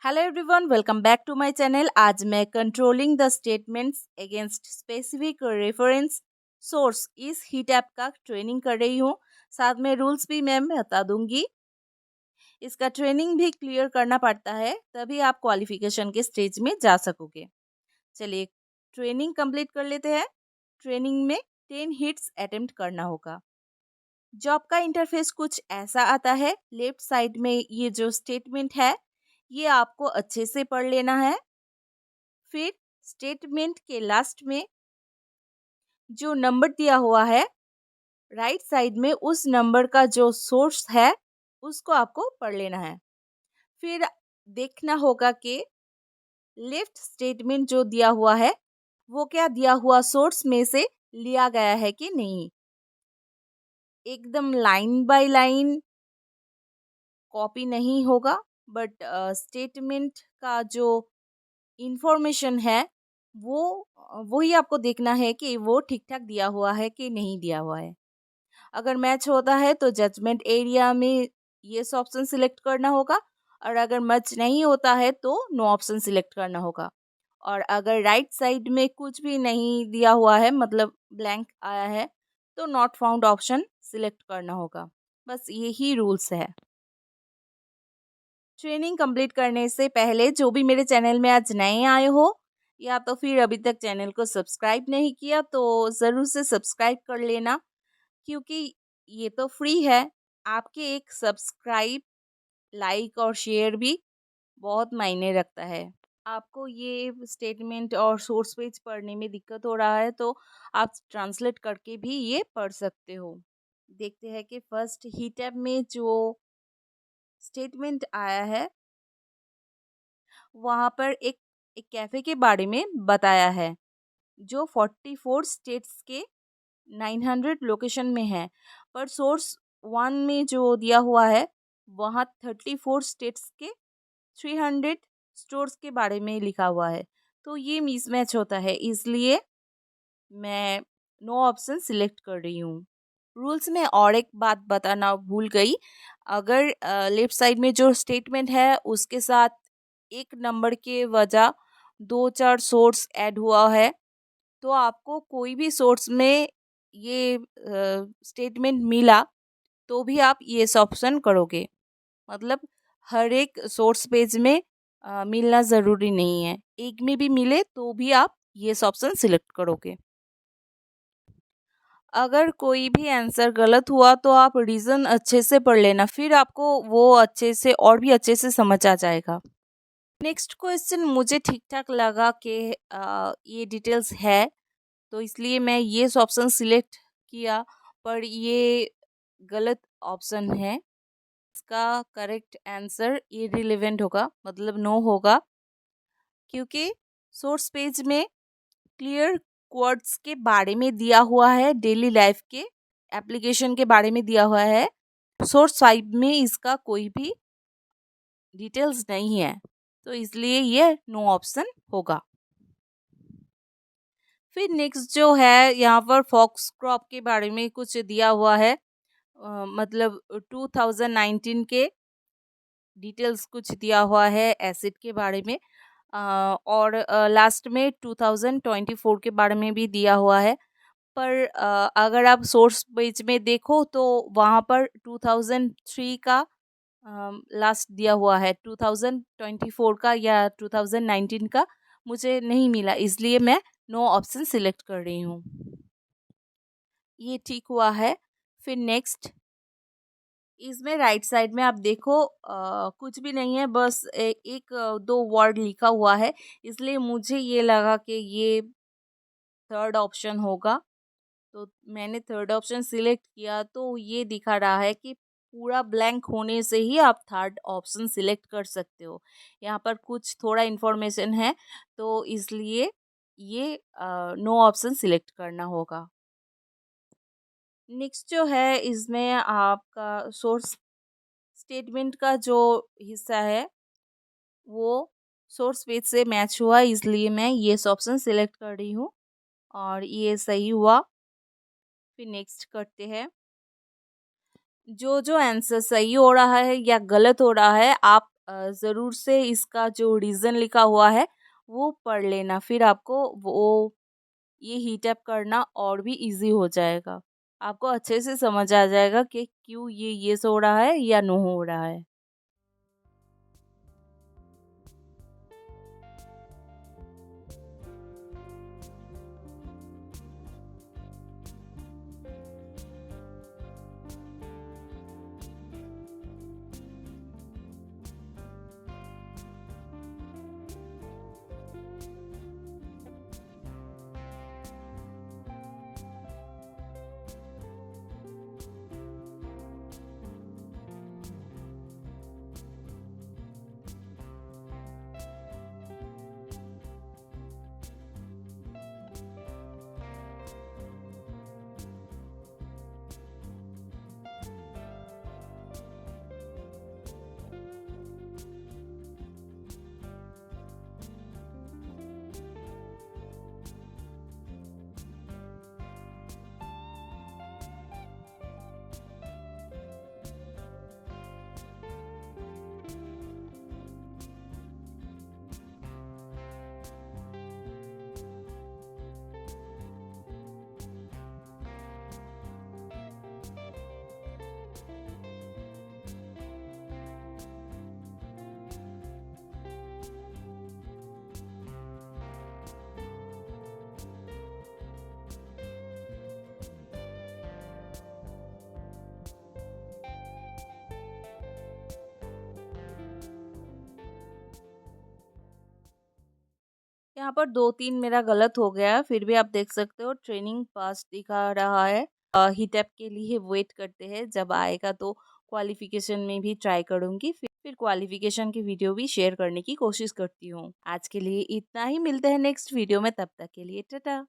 Hello everyone, welcome back to my channel. आज मैं controlling the statements against specific reference source इस heat app का training कर रही हूँ। साथ में रूल्स भी मैं बता दूंगी। इसका ट्रेनिंग भी क्लियर करना पड़ता है, तभी आप क्वालिफिकेशन के स्टेज में जा सकोगे। चलिए ट्रेनिंग कंप्लीट कर लेते हैं। ट्रेनिंग में 10 हिट्स अटेम्प्ट करना होगा। जॉब का इंटरफेस कुछ ऐसा आता है। लेफ्ट साइड में ये जो स्टेटमेंट है, ये आपको अच्छे से पढ़ लेना है। फिर स्टेटमेंट के लास्ट में जो नंबर दिया हुआ है, राइट साइड में उस नंबर का जो सोर्स है, उसको आपको पढ़ लेना है। फिर देखना होगा कि लेफ्ट स्टेटमेंट जो दिया हुआ है, वो क्या दिया हुआ सोर्स में से लिया गया है कि नहीं। एकदम लाइन बाय लाइन कॉपी नहीं होगा, बट स्टेटमेंट का जो इंफॉर्मेशन है, वो वही आपको देखना है कि वो ठीक ठाक दिया हुआ है कि नहीं दिया हुआ है। अगर मैच होता है तो जजमेंट एरिया में येस ऑप्शन सिलेक्ट करना होगा, और अगर मैच नहीं होता है तो नो ऑप्शन सिलेक्ट करना होगा। और अगर राइट साइड में कुछ भी नहीं दिया हुआ है, मतलब ब्लैंक आया है, तो नॉट फाउंड ऑप्शन सिलेक्ट करना होगा। बस यही रूल्स है। ट्रेनिंग कंप्लीट करने से पहले जो भी मेरे चैनल में आज नए आए हो, या तो फिर अभी तक चैनल को सब्सक्राइब नहीं किया, तो ज़रूर से सब्सक्राइब कर लेना, क्योंकि ये तो फ्री है। आपके एक सब्सक्राइब, लाइक और शेयर भी बहुत मायने रखता है। आपको ये स्टेटमेंट और सोर्स पेज पढ़ने में दिक्कत हो रहा है, तो आप ट्रांसलेट करके भी ये पढ़ सकते हो। देखते हैं कि फर्स्ट ही टैब में जो स्टेटमेंट आया है, वहाँ पर एक कैफ़े के बारे में बताया है, जो 44 स्टेट्स के 900 लोकेशन में है। पर सोर्स वन में जो दिया हुआ है, वहाँ 34 स्टेट्स के 300 स्टोर्स के बारे में लिखा हुआ है। तो ये मिसमैच होता है, इसलिए मैं नो ऑप्शन सिलेक्ट कर रही हूँ। रूल्स में और एक बात बताना भूल गई। अगर लेफ्ट साइड में जो स्टेटमेंट है, उसके साथ एक नंबर के वजह 2-4 सोर्स ऐड हुआ है, तो आपको कोई भी सोर्स में ये स्टेटमेंट मिला तो भी आप येस ऑप्शन करोगे। मतलब हर एक सोर्स पेज में मिलना ज़रूरी नहीं है। एक में भी मिले तो भी आप येस ऑप्शन सिलेक्ट करोगे। अगर कोई भी आंसर गलत हुआ तो आप रीज़न अच्छे से पढ़ लेना, फिर आपको वो अच्छे से और भी अच्छे से समझ आ जाएगा। नेक्स्ट क्वेश्चन मुझे ठीक ठाक लगा कि ये डिटेल्स है, तो इसलिए मैं ये ऑप्शन सिलेक्ट किया, पर ये गलत ऑप्शन है। इसका करेक्ट आंसर इररिलेवेंट होगा, मतलब नो होगा, क्योंकि सोर्स पेज में क्लियर कोड्स के बारे में दिया हुआ है, डेली लाइफ के एप्लीकेशन के बारे में दिया हुआ है। सोर्स 5 में इसका कोई भी डिटेल्स नहीं है, तो इसलिए ये नो ऑप्शन होगा। फिर नेक्स्ट जो है, यहाँ पर फॉक्स क्रॉप के बारे में कुछ दिया हुआ है, मतलब 2019 के डिटेल्स कुछ दिया हुआ है एसिड के बारे में, और लास्ट में 2024 के बारे में भी दिया हुआ है। पर अगर आप सोर्स पेज में देखो तो वहाँ पर 2003 का लास्ट दिया हुआ है, 2024 का या 2019 का मुझे नहीं मिला, इसलिए मैं नो ऑप्शन सिलेक्ट कर रही हूँ। ये ठीक हुआ है। फिर नेक्स्ट, इसमें राइट साइड में आप देखो कुछ भी नहीं है, बस एक दो वर्ड लिखा हुआ है, इसलिए मुझे ये लगा कि ये थर्ड ऑप्शन होगा। तो मैंने थर्ड ऑप्शन सिलेक्ट किया, तो ये दिखा रहा है कि पूरा ब्लैंक होने से ही आप थर्ड ऑप्शन सिलेक्ट कर सकते हो। यहाँ पर कुछ थोड़ा इन्फॉर्मेशन है, तो इसलिए ये नो ऑप्शन सिलेक्ट करना होगा। नेक्स्ट जो है, इसमें आपका सोर्स स्टेटमेंट का जो हिस्सा है, वो सोर्स पेज से मैच हुआ, इसलिए मैं ये ऑप्शन सिलेक्ट कर रही हूँ, और ये सही हुआ। फिर नेक्स्ट करते हैं। जो जो आंसर सही हो रहा है या गलत हो रहा है, आप ज़रूर से इसका जो रीज़न लिखा हुआ है वो पढ़ लेना, फिर आपको वो ये हीट अप करना और भी इजी हो जाएगा। आपको अच्छे से समझ आ जाएगा कि क्यों ये येस हो रहा है या नो हो रहा है। यहाँ पर 2-3 मेरा गलत हो गया, फिर भी आप देख सकते हो ट्रेनिंग पास दिखा रहा है। हीट अप के लिए वेट करते हैं, जब आएगा तो क्वालिफिकेशन में भी ट्राई करूँगी, फिर क्वालिफिकेशन की वीडियो भी शेयर करने की कोशिश करती हूँ। आज के लिए इतना ही, मिलते हैं नेक्स्ट वीडियो में, तब तक के लिए टाटा।